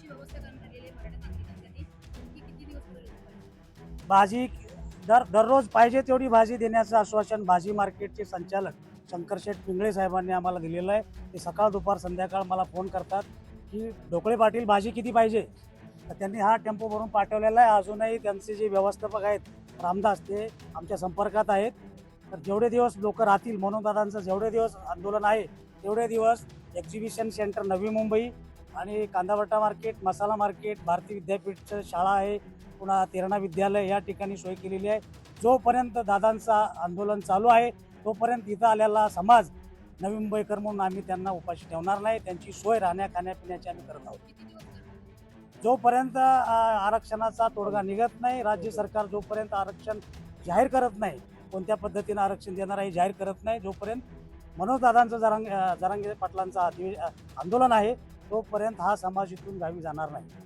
भाजीची व्यवस्था करून ठेवलेली आहे मराठा नागरिकांसाठी. ही किती दिवस पुरेल? भाजी दररोज पाहिजे तेवढी भाजी देण्याचं आश्वासन भाजी मार्केटचे संचालक शंकरशेठ पिंगळे साहेबांनी आम्हाला दिलेलं आहे. ते सकाळ दुपार संध्याकाळ मला फोन करतात की ढोकळे पाटील भाजी किती पाहिजे. तर त्यांनी हा टेम्पो भरून पाठवलेला आहे. अजूनही त्यांचे जे व्यवस्थापक आहेत रामदास ते आमच्या संपर्कात आहेत. तर जेवढे दिवस लोक राहतील मनोदादांचं जेवढे दिवस आंदोलन आहे तेवढे दिवस एक्झिबिशन सेंटर नवी मुंबई आणि कांदाबटा मार्केट मसाला मार्केट भारतीय विद्यापीठचं शाळा आहे पुन्हा तेरणा विद्यालय या ठिकाणी सोय केलेली आहे. जोपर्यंत दादांचं आंदोलन चालू आहे तोपर्यंत इथं आलेला समाज नवी मुंबईकर म्हणून आम्ही त्यांना उपाशी ठेवणार नाही. त्यांची सोय राहण्या खाण्यापिण्याची आम्ही करत आहोत. किती दिवस करणार? जोपर्यंत आरक्षणाचा तोडगा निघत नाही, राज्य सरकार जोपर्यंत आरक्षण जाहीर करत नाही, कोणत्या पद्धतीनं आरक्षण देणार आहे जाहीर करत नाही, जोपर्यंत मनोजदादांचं जरांगे पाटलांचं आंदोलन आहे तोपर्यंत हा समाज इथून गावी जाणार नाही.